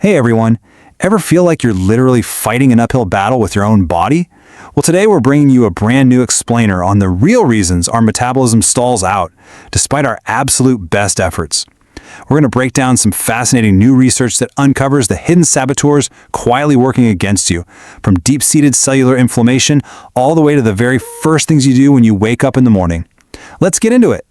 Hey everyone, ever feel like you're literally fighting an uphill battle with your own body? Well, today we're bringing you a brand new explainer on the real reasons our metabolism stalls out, despite our absolute best efforts. We're going to break down some fascinating new research that uncovers the hidden saboteurs quietly working against you, from deep-seated cellular inflammation all the way to the very first things you do when you wake up in the morning. Let's get into it.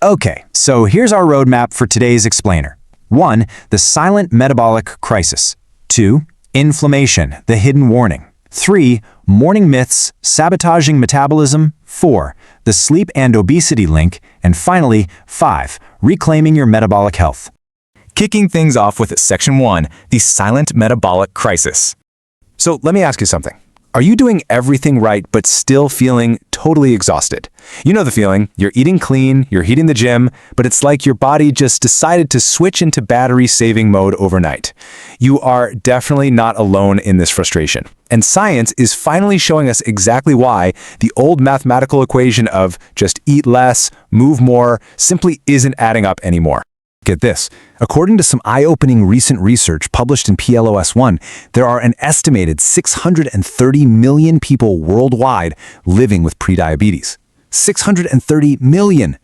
Okay, so here's our roadmap for today's explainer. 1. The silent metabolic crisis. 2. Inflammation, the hidden warning. 3. Morning myths, sabotaging metabolism. 4. The sleep and obesity link. And finally, 5. Reclaiming your metabolic health. Kicking things off with Section 1, the silent metabolic crisis. So let me ask you something. Are you doing everything right but still feeling totally exhausted? You know the feeling. You're eating clean, you're hitting the gym, but it's like your body just decided to switch into battery-saving mode overnight. You are definitely not alone in this frustration. And science is finally showing us exactly why the old mathematical equation of just eat less, move more, simply isn't adding up anymore. Get this. According to some eye-opening recent research published in PLOS One, there are an estimated 630 million people worldwide living with prediabetes. 630 million!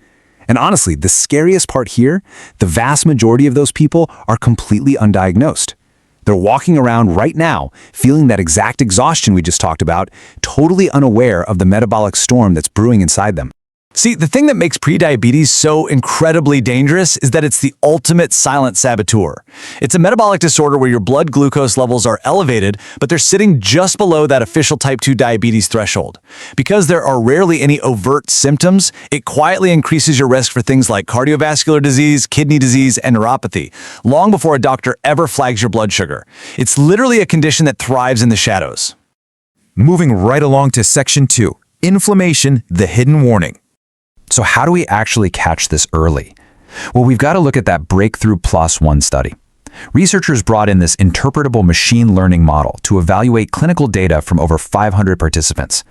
And honestly, the scariest part here, the vast majority of those people are completely undiagnosed. They're walking around right now, feeling that exact exhaustion we just talked about, totally unaware of the metabolic storm that's brewing inside them. See, the thing that makes prediabetes so incredibly dangerous is that it's the ultimate silent saboteur. It's a metabolic disorder where your blood glucose levels are elevated, but they're sitting just below that official type 2 diabetes threshold. Because there are rarely any overt symptoms, it quietly increases your risk for things like cardiovascular disease, kidney disease, and neuropathy, long before a doctor ever flags your blood sugar. It's literally a condition that thrives in the shadows. Moving right along to Section 2, inflammation, the hidden warning. So how do we actually catch this early? Well, we've got to look at that Breakthrough Plus One study. Researchers brought in this interpretable machine learning model to evaluate clinical data from over 500 participants.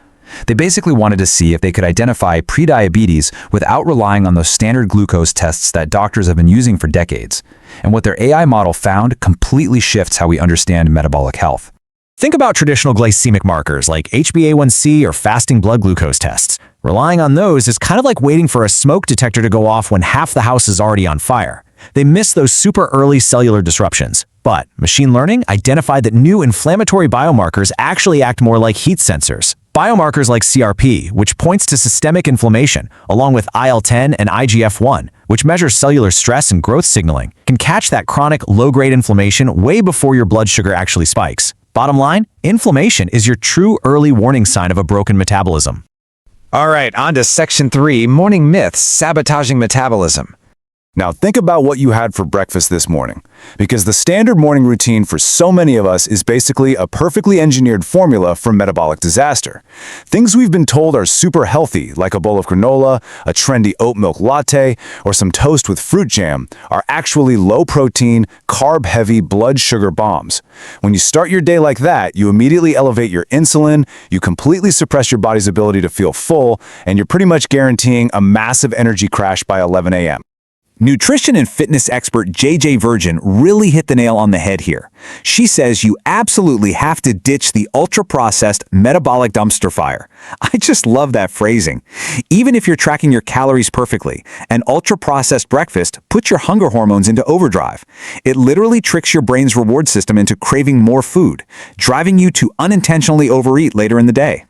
They basically wanted to see if they could identify prediabetes without relying on those standard glucose tests that doctors have been using for decades. And what their AI model found completely shifts how we understand metabolic health. Think about traditional glycemic markers like HbA1c or fasting blood glucose tests. Relying on those is kind of like waiting for a smoke detector to go off when half the house is already on fire. They miss those super early cellular disruptions. But machine learning identified that new inflammatory biomarkers actually act more like heat sensors. Biomarkers like CRP, which points to systemic inflammation, along with IL-10 and IGF-1, which measures cellular stress and growth signaling, can catch that chronic low-grade inflammation way before your blood sugar actually spikes. Bottom line, inflammation is your true early warning sign of a broken metabolism. All right, on to Section 3, morning myths, sabotaging metabolism. Now think about what you had for breakfast this morning, because the standard morning routine for so many of us is basically a perfectly engineered formula for metabolic disaster. Things we've been told are super healthy, like a bowl of granola, a trendy oat milk latte, or some toast with fruit jam, are actually low-protein, carb-heavy blood sugar bombs. When you start your day like that, you immediately elevate your insulin, you completely suppress your body's ability to feel full, and you're pretty much guaranteeing a massive energy crash by 11 a.m. Nutrition and fitness expert JJ Virgin really hit the nail on the head here. She says you absolutely have to ditch the ultra-processed metabolic dumpster fire. I just love that phrasing. Even if you're tracking your calories perfectly, an ultra-processed breakfast puts your hunger hormones into overdrive. It literally tricks your brain's reward system into craving more food, driving you to unintentionally overeat later in the day.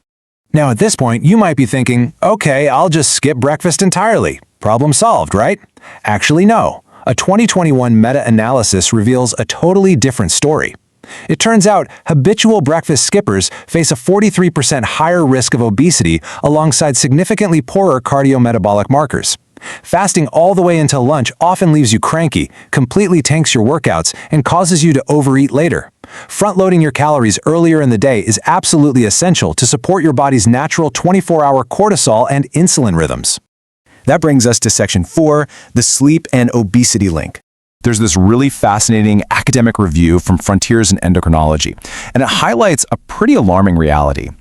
Now at this point, you might be thinking, okay, I'll just skip breakfast entirely. Problem solved, right? Actually, no. A 2021 meta-analysis reveals a totally different story. It turns out habitual breakfast skippers face a 43% higher risk of obesity alongside significantly poorer cardiometabolic markers. Fasting all the way until lunch often leaves you cranky, completely tanks your workouts, and causes you to overeat later. Front-loading your calories earlier in the day is absolutely essential to support your body's natural 24-hour cortisol and insulin rhythms. That brings us to Section 4, the sleep and obesity link. There's this really fascinating academic review from Frontiers in Endocrinology, and it highlights a pretty alarming reality.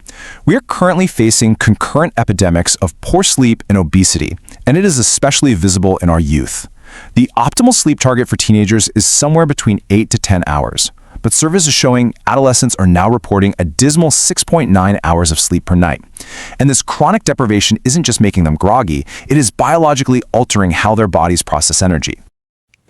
We are currently facing concurrent epidemics of poor sleep and obesity, and it is especially visible in our youth. The optimal sleep target for teenagers is somewhere between 8 to 10 hours, but surveys are showing adolescents are now reporting a dismal 6.9 hours of sleep per night. And this chronic deprivation isn't just making them groggy, it is biologically altering how their bodies process energy.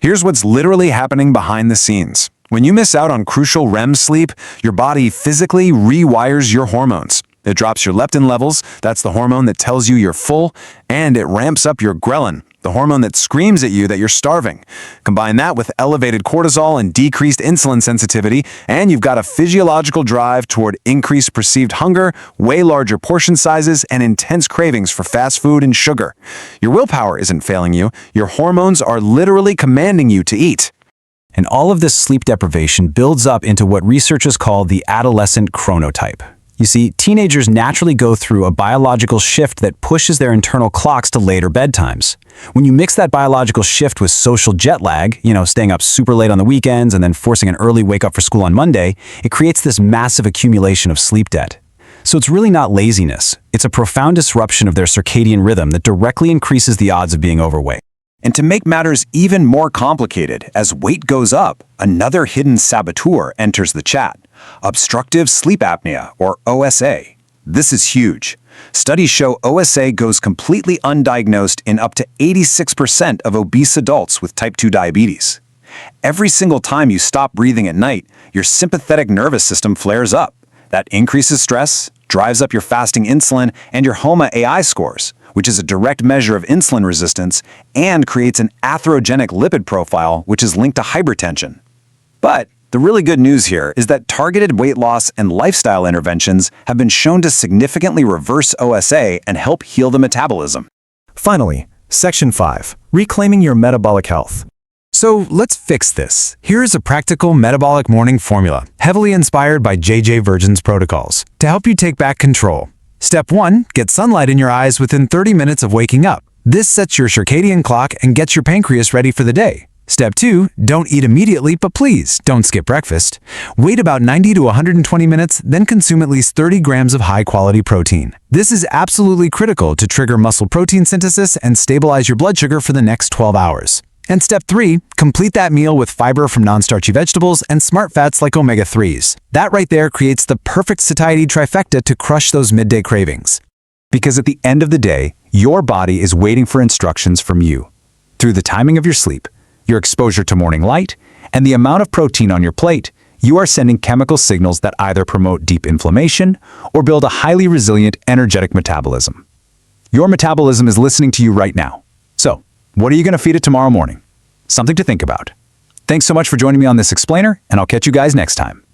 Here's what's literally happening behind the scenes. When you miss out on crucial REM sleep, your body physically rewires your hormones. It drops your leptin levels, that's the hormone that tells you you're full, and it ramps up your ghrelin, the hormone that screams at you that you're starving. Combine that with elevated cortisol and decreased insulin sensitivity, and you've got a physiological drive toward increased perceived hunger, way larger portion sizes, and intense cravings for fast food and sugar. Your willpower isn't failing you, your hormones are literally commanding you to eat. And all of this sleep deprivation builds up into what researchers call the adolescent chronotype. You see, teenagers naturally go through a biological shift that pushes their internal clocks to later bedtimes. When you mix that biological shift with social jet lag, staying up super late on the weekends and then forcing an early wake up for school on Monday, it creates this massive accumulation of sleep debt. So it's really not laziness. It's a profound disruption of their circadian rhythm that directly increases the odds of being overweight. And to make matters even more complicated, as weight goes up, another hidden saboteur enters the chat: obstructive sleep apnea, or OSA. This is huge. Studies show OSA goes completely undiagnosed in up to 86% of obese adults with type 2 diabetes. Every single time you stop breathing at night, your sympathetic nervous system flares up. That increases stress, drives up your fasting insulin and your HOMA-AI scores, which is a direct measure of insulin resistance, and creates an atherogenic lipid profile, which is linked to hypertension. But the really good news here is that targeted weight loss and lifestyle interventions have been shown to significantly reverse OSA and help heal the metabolism. Finally, Section 5, Reclaiming Your Metabolic Health. So let's fix this. Here is a practical metabolic morning formula, heavily inspired by J.J. Virgin's protocols, to help you take back control. Step 1, get sunlight in your eyes within 30 minutes of waking up. This sets your circadian clock and gets your pancreas ready for the day. Step 2, don't eat immediately, but please don't skip breakfast. Wait about 90 to 120 minutes, then consume at least 30 grams of high-quality protein. This is absolutely critical to trigger muscle protein synthesis and stabilize your blood sugar for the next 12 hours. And step 3, complete that meal with fiber from non-starchy vegetables and smart fats like omega-3s. That right there creates the perfect satiety trifecta to crush those midday cravings. Because at the end of the day, your body is waiting for instructions from you. Through the timing of your sleep, your exposure to morning light, and the amount of protein on your plate, you are sending chemical signals that either promote deep inflammation or build a highly resilient, energetic metabolism. Your metabolism is listening to you right now. So, what are you going to feed it tomorrow morning? Something to think about. Thanks so much for joining me on this explainer, and I'll catch you guys next time.